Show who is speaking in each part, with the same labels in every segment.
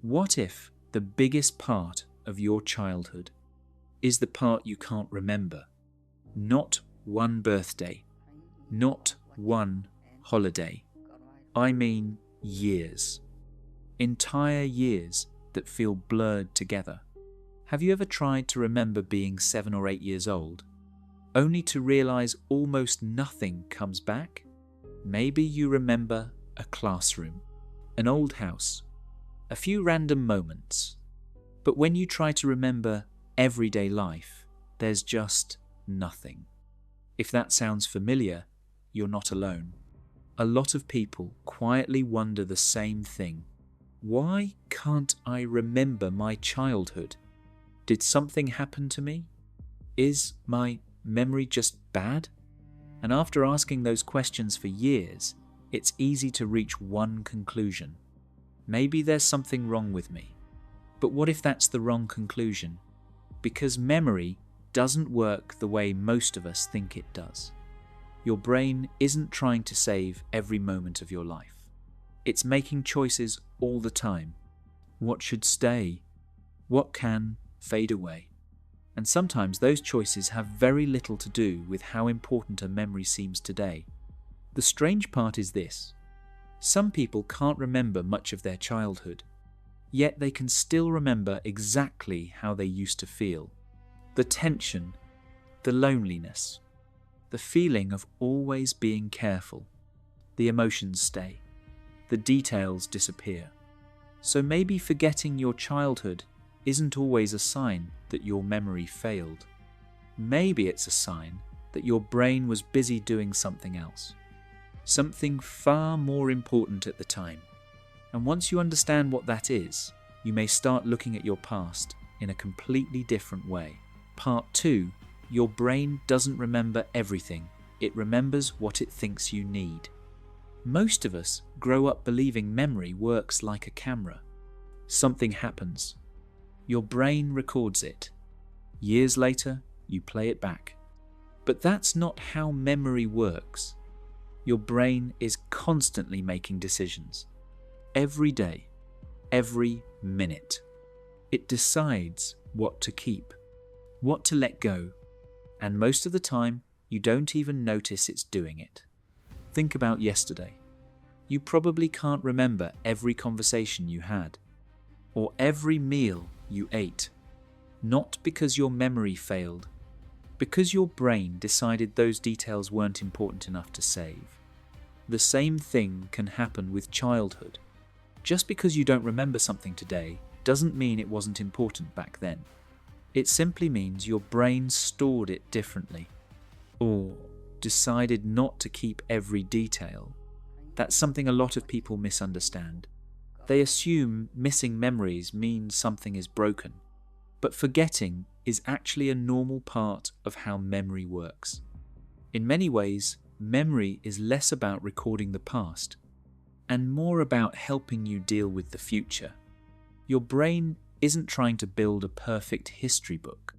Speaker 1: What if the biggest part of your childhood is the part you can't remember? Not one birthday, not one holiday. I mean years. Entire years that feel blurred together. Have you ever tried to remember being 7 or 8 years old, only to realize almost nothing comes back? Maybe you remember a classroom, an old house, a few random moments. But when you try to remember everyday life, there's just nothing. If that sounds familiar, you're not alone. A lot of people quietly wonder the same thing. Why can't I remember my childhood? Did something happen to me? Is my memory just bad? And after asking those questions for years, it's easy to reach one conclusion. Maybe there's something wrong with me. But what if that's the wrong conclusion? Because memory doesn't work the way most of us think it does. Your brain isn't trying to save every moment of your life. It's making choices all the time. What should stay? What can fade away? And sometimes those choices have very little to do with how important a memory seems today. The strange part is this. Some people can't remember much of their childhood, yet they can still remember exactly how they used to feel. The tension, the loneliness, the feeling of always being careful. The emotions stay. The details disappear. So maybe forgetting your childhood isn't always a sign that your memory failed. Maybe it's a sign that your brain was busy doing something else. Something far more important at the time. And once you understand what that is, you may start looking at your past in a completely different way. Part 2. Your brain doesn't remember everything. It remembers what it thinks you need. Most of us grow up believing memory works like a camera. Something happens. Your brain records it. Years later, you play it back. But that's not how memory works. Your brain is constantly making decisions. Every day, every minute. It decides what to keep, what to let go, and most of the time, you don't even notice it's doing it. Think about yesterday. You probably can't remember every conversation you had, or every meal you ate. Not because your memory failed, because your brain decided those details weren't important enough to save. The same thing can happen with childhood. Just because you don't remember something today doesn't mean it wasn't important back then. It simply means your brain stored it differently, or decided not to keep every detail. That's something a lot of people misunderstand. They assume missing memories means something is broken, but forgetting is actually a normal part of how memory works. In many ways, memory is less about recording the past and more about helping you deal with the future. Your brain isn't trying to build a perfect history book.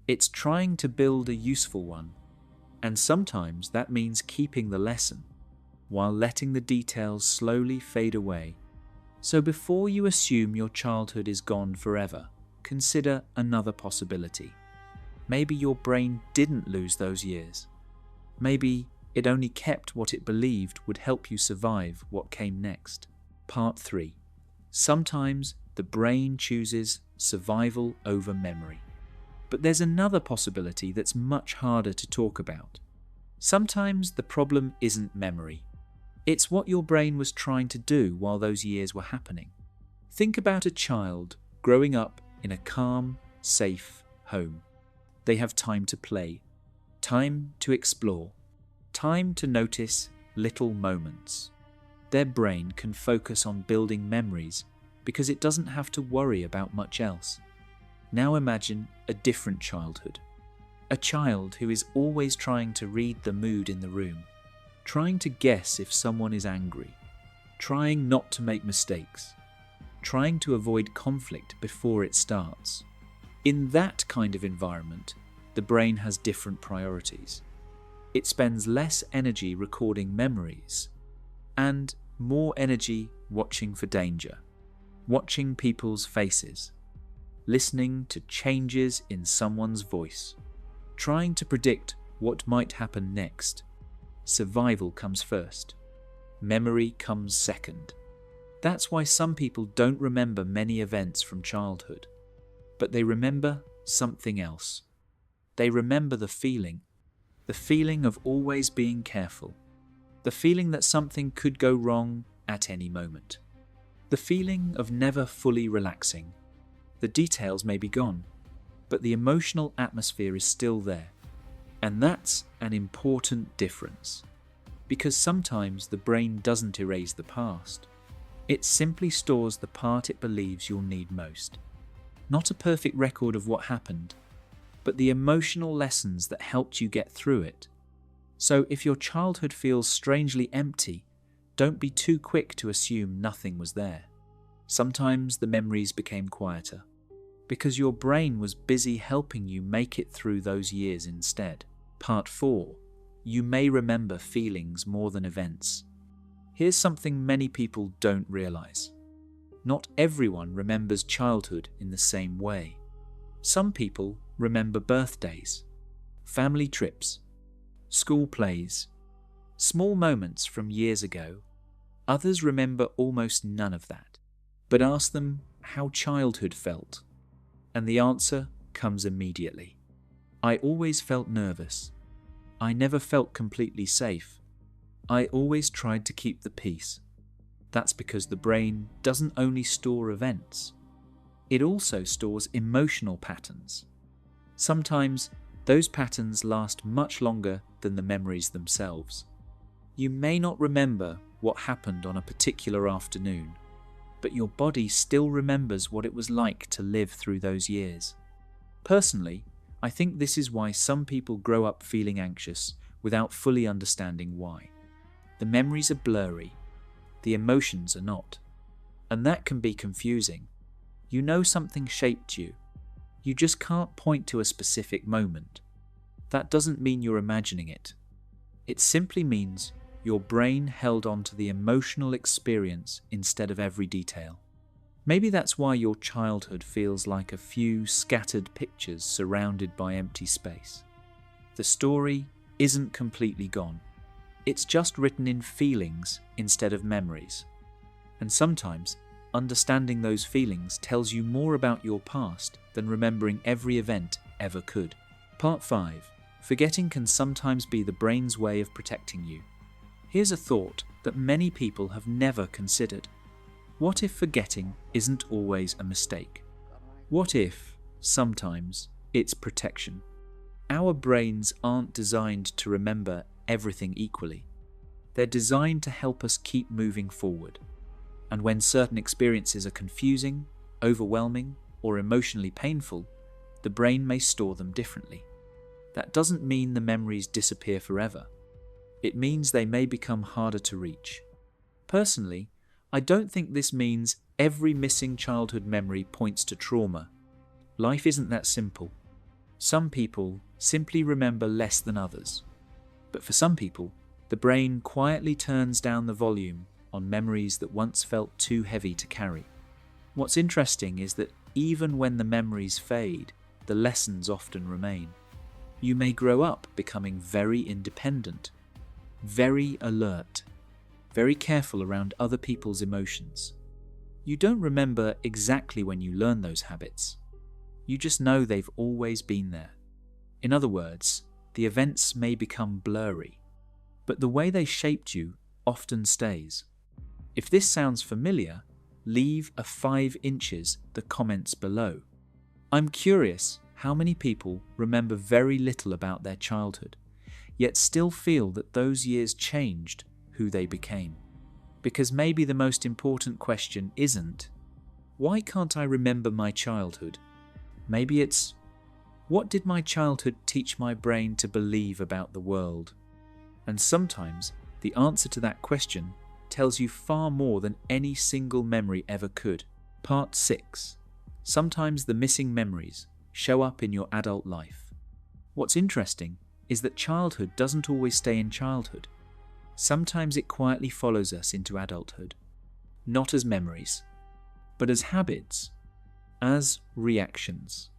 Speaker 1: It's trying to build a useful one, and sometimes that means keeping the lesson while letting the details slowly fade away. So before you assume your childhood is gone forever, consider another possibility. Maybe your brain didn't lose those years. Maybe it only kept what it believed would help you survive what came next. Part 3. Sometimes the brain chooses survival over memory. But there's another possibility that's much harder to talk about. Sometimes the problem isn't memory. It's what your brain was trying to do while those years were happening. Think about a child growing up in a calm, safe home. They have time to play, time to explore, time to notice little moments. Their brain can focus on building memories because it doesn't have to worry about much else. Now imagine a different childhood. A child who is always trying to read the mood in the room, trying to guess if someone is angry, trying not to make mistakes, trying to avoid conflict before it starts. In that kind of environment, the brain has different priorities. It spends less energy recording memories and more energy watching for danger. watching people's faces, listening to changes in someone's voice, trying to predict what might happen next. Survival comes first. Memory comes second. That's why some people don't remember many events from childhood, but they remember something else. They remember the feeling of always being careful, the feeling that something could go wrong at any moment, the feeling of never fully relaxing. The details may be gone, but the emotional atmosphere is still there. And that's an important difference, because sometimes the brain doesn't erase the past. It simply stores the part it believes you'll need most. Not a perfect record of what happened, but the emotional lessons that helped you get through it. So if your childhood feels strangely empty, don't be too quick to assume nothing was there. Sometimes the memories became quieter, because your brain was busy helping you make it through those years instead. Part 4. You may remember feelings more than events. Here's something many people don't realize. Not everyone remembers childhood in the same way. Some people remember birthdays, family trips, school plays, small moments from years ago. Others remember almost none of that. But ask them how childhood felt, and the answer comes immediately. I always felt nervous. I never felt completely safe. I always tried to keep the peace. That's because the brain doesn't only store events, it also stores emotional patterns. Sometimes those patterns last much longer than the memories themselves. You may not remember what happened on a particular afternoon, but your body still remembers what it was like to live through those years. Personally, I think this is why some people grow up feeling anxious without fully understanding why. The memories are blurry, the emotions are not. And that can be confusing. You know something shaped you. You just can't point to a specific moment. That doesn't mean you're imagining it. It simply means your brain held on to the emotional experience instead of every detail. Maybe that's why your childhood feels like a few scattered pictures surrounded by empty space. The story isn't completely gone. It's just written in feelings instead of memories. And sometimes, understanding those feelings tells you more about your past than remembering every event ever could. Part 5. Forgetting can sometimes be the brain's way of protecting you. Here's a thought that many people have never considered. What if forgetting isn't always a mistake? What if, sometimes, it's protection? Our brains aren't designed to remember everything equally. They're designed to help us keep moving forward. And when certain experiences are confusing, overwhelming, or emotionally painful, the brain may store them differently. That doesn't mean the memories disappear forever. It means they may become harder to reach. Personally, I don't think this means every missing childhood memory points to trauma. Life isn't that simple. Some people simply remember less than others. But for some people, the brain quietly turns down the volume on memories that once felt too heavy to carry. What's interesting is that even when the memories fade, the lessons often remain. You may grow up becoming very independent, very alert, very careful around other people's emotions. You don't remember exactly when you learn those habits. You just know they've always been there. In other words, the events may become blurry, but the way they shaped you often stays. If this sounds familiar, leave a 5 inches the comments below. I'm curious how many people remember very little about their childhood, yet still feel that those years changed who they became. Because maybe the most important question isn't, why can't I remember my childhood? Maybe it's, what did my childhood teach my brain to believe about the world? And sometimes the answer to that question tells you far more than any single memory ever could. Part 6. Sometimes the missing memories show up in your adult life. What's interesting is that childhood doesn't always stay in childhood. Sometimes it quietly follows us into adulthood. Not as memories, but as habits, as reactions,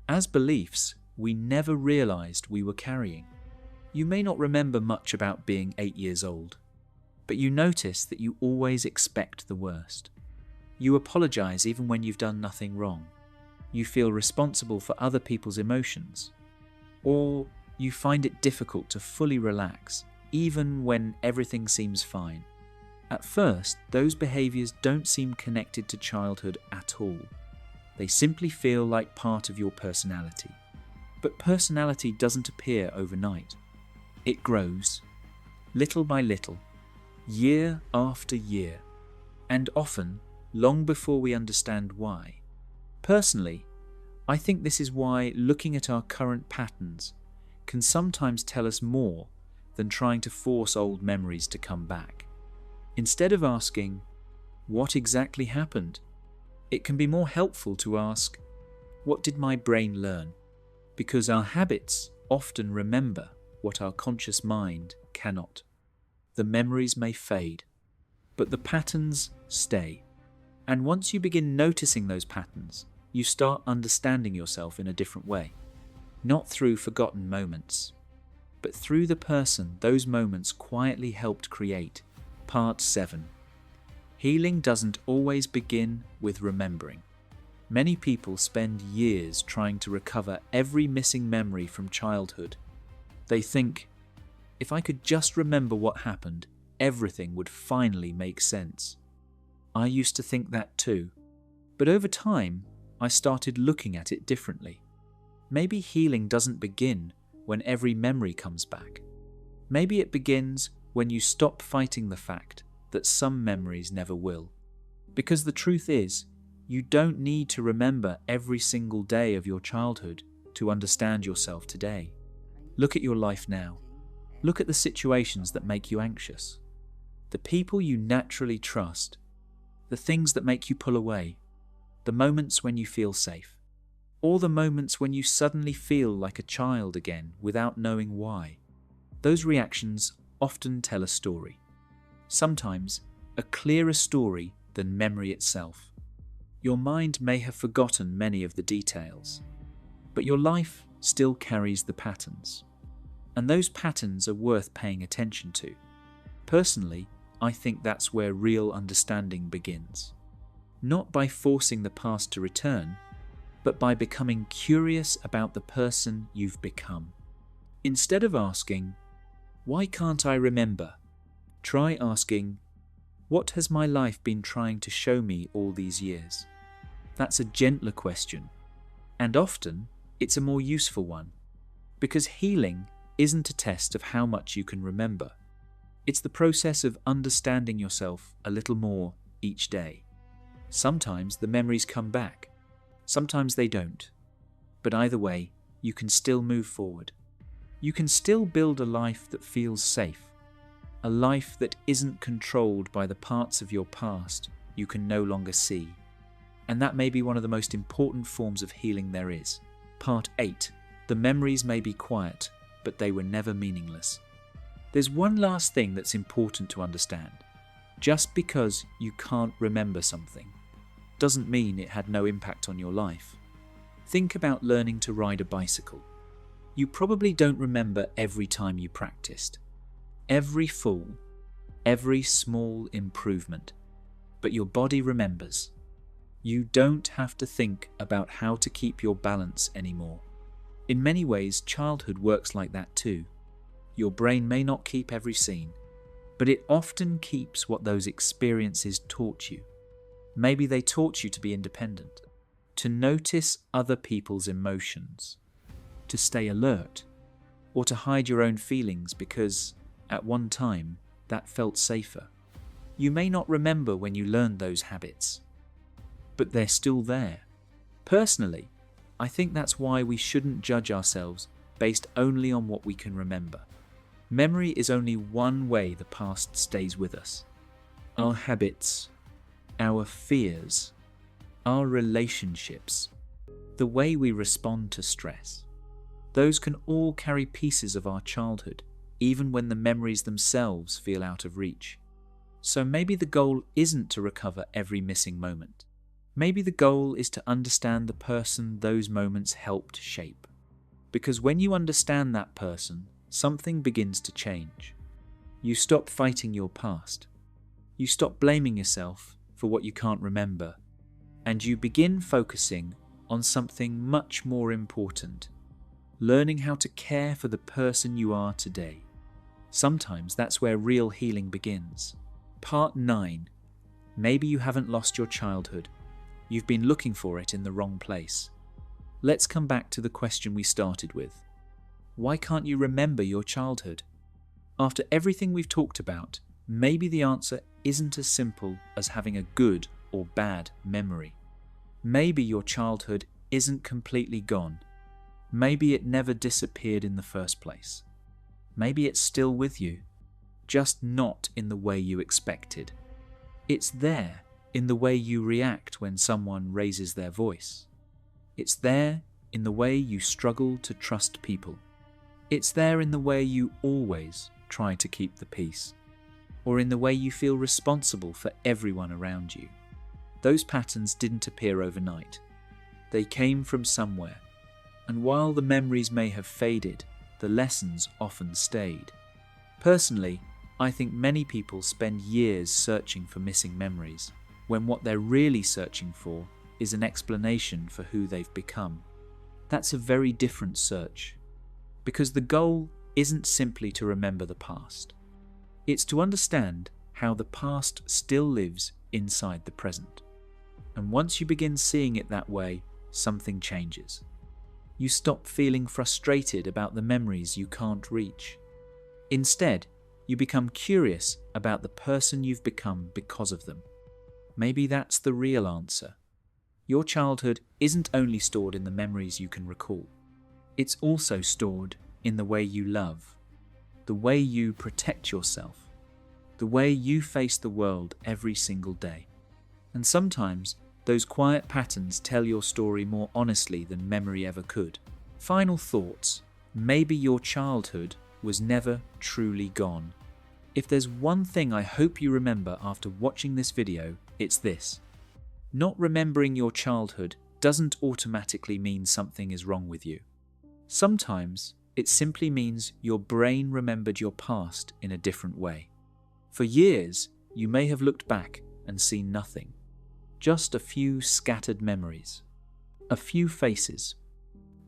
Speaker 1: as beliefs we never realized we were carrying. You may not remember much about being 8 years old, but you notice that you always expect the worst. You apologize even when you've done nothing wrong. You feel responsible for other people's emotions. Or you find it difficult to fully relax, even when everything seems fine. At first, those behaviors don't seem connected to childhood at all. They simply feel like part of your personality. But personality doesn't appear overnight. It grows, little by little, year after year, and often long before we understand why. Personally, I think this is why looking at our current patterns can sometimes tell us more than trying to force old memories to come back. Instead of asking, "What exactly happened?" it can be more helpful to ask, "What did my brain learn?" Because our habits often remember what our conscious mind cannot. The memories may fade, but the patterns stay. And once you begin noticing those patterns, you start understanding yourself in a different way. Not through forgotten moments, but through the person those moments quietly helped create. Part 7. Healing doesn't always begin with remembering. Many people spend years trying to recover every missing memory from childhood. They think, if I could just remember what happened, everything would finally make sense. I used to think that too, but over time, I started looking at it differently. Maybe healing doesn't begin when every memory comes back. Maybe it begins when you stop fighting the fact that some memories never will. Because the truth is, you don't need to remember every single day of your childhood to understand yourself today. Look at your life now. Look at the situations that make you anxious, the people you naturally trust, the things that make you pull away, the moments when you feel safe, or the moments when you suddenly feel like a child again without knowing why. Those reactions often tell a story. Sometimes a clearer story than memory itself. Your mind may have forgotten many of the details, but your life still carries the patterns. And those patterns are worth paying attention to. Personally, I think that's where real understanding begins. Not by forcing the past to return, but by becoming curious about the person you've become. Instead of asking, "Why can't I remember?" try asking, "What has my life been trying to show me all these years?" That's a gentler question, and often it's a more useful one, because healing isn't a test of how much you can remember. It's the process of understanding yourself a little more each day. Sometimes the memories come back, sometimes they don't, but either way, you can still move forward. You can still build a life that feels safe, a life that isn't controlled by the parts of your past you can no longer see. And that may be one of the most important forms of healing there is. Part 8. The memories may be quiet, but they were never meaningless. There's one last thing that's important to understand. Just because you can't remember something doesn't mean it had no impact on your life. Think about learning to ride a bicycle. You probably don't remember every time you practiced, every fall, every small improvement, but your body remembers. You don't have to think about how to keep your balance anymore. In many ways, childhood works like that too. Your brain may not keep every scene, but it often keeps what those experiences taught you. Maybe they taught you to be independent, to notice other people's emotions, to stay alert, or to hide your own feelings because, at one time, that felt safer. You may not remember when you learned those habits, but they're still there. Personally, I think that's why we shouldn't judge ourselves based only on what we can remember. Memory is only one way the past stays with us. Our habits, our fears, our relationships, the way we respond to stress, those can all carry pieces of our childhood, even when the memories themselves feel out of reach. So maybe the goal isn't to recover every missing moment. Maybe the goal is to understand the person those moments helped shape. Because when you understand that person, something begins to change. You stop fighting your past. You stop blaming yourself for what you can't remember. And you begin focusing on something much more important. Learning how to care for the person you are today. Sometimes that's where real healing begins. Part 9. Maybe you haven't lost your childhood. You've been looking for it in the wrong place. Let's come back to the question we started with. Why can't you remember your childhood? After everything we've talked about, maybe the answer isn't as simple as having a good or bad memory. Maybe your childhood isn't completely gone. Maybe it never disappeared in the first place. Maybe it's still with you, just not in the way you expected. It's there in the way you react when someone raises their voice. It's there in the way you struggle to trust people. It's there in the way you always try to keep the peace, or in the way you feel responsible for everyone around you. Those patterns didn't appear overnight. They came from somewhere, and while the memories may have faded, the lessons often stayed. Personally, I think many people spend years searching for missing memories, when what they're really searching for is an explanation for who they've become. That's a very different search, because the goal isn't simply to remember the past. It's to understand how the past still lives inside the present. And once you begin seeing it that way, something changes. You stop feeling frustrated about the memories you can't reach. Instead, you become curious about the person you've become because of them. Maybe that's the real answer. Your childhood isn't only stored in the memories you can recall. It's also stored in the way you love, the way you protect yourself, the way you face the world every single day. And sometimes, those quiet patterns tell your story more honestly than memory ever could. Final thoughts. Maybe your childhood was never truly gone. If there's one thing I hope you remember after watching this video, it's this. Not remembering your childhood doesn't automatically mean something is wrong with you. Sometimes it simply means your brain remembered your past in a different way. For years, you may have looked back and seen nothing. Just a few scattered memories, a few faces,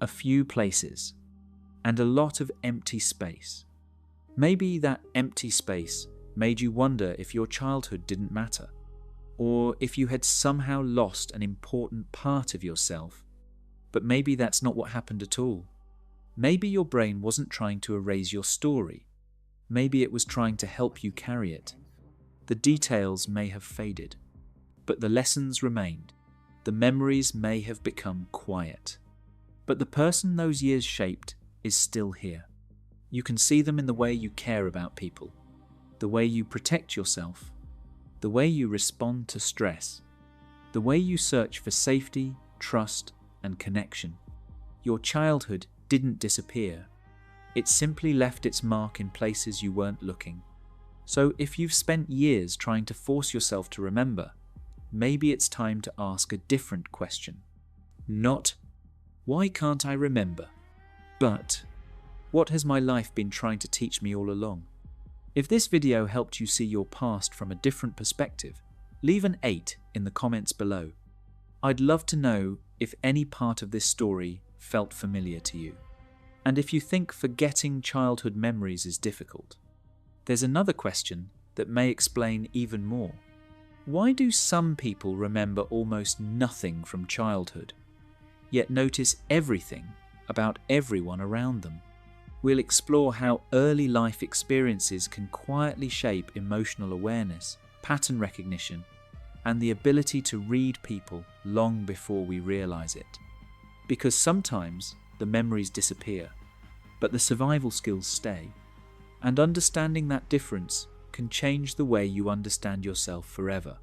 Speaker 1: a few places, and a lot of empty space. Maybe that empty space made you wonder if your childhood didn't matter, or if you had somehow lost an important part of yourself. But maybe that's not what happened at all. Maybe your brain wasn't trying to erase your story. Maybe it was trying to help you carry it. The details may have faded, but the lessons remained. The memories may have become quiet. But the person those years shaped is still here. You can see them in the way you care about people, the way you protect yourself, the way you respond to stress, the way you search for safety, trust, and connection. Your childhood didn't disappear. It simply left its mark in places you weren't looking. So if you've spent years trying to force yourself to remember, maybe it's time to ask a different question. Not, why can't I remember? But, what has my life been trying to teach me all along? If this video helped you see your past from a different perspective, leave an 8 in the comments below. I'd love to know if any part of this story felt familiar to you. And if you think forgetting childhood memories is difficult, there's another question that may explain even more. Why do some people remember almost nothing from childhood, yet notice everything about everyone around them? We'll explore how early life experiences can quietly shape emotional awareness, pattern recognition, and the ability to read people long before we realize it. Because sometimes the memories disappear, but the survival skills stay. And understanding that difference can change the way you understand yourself forever.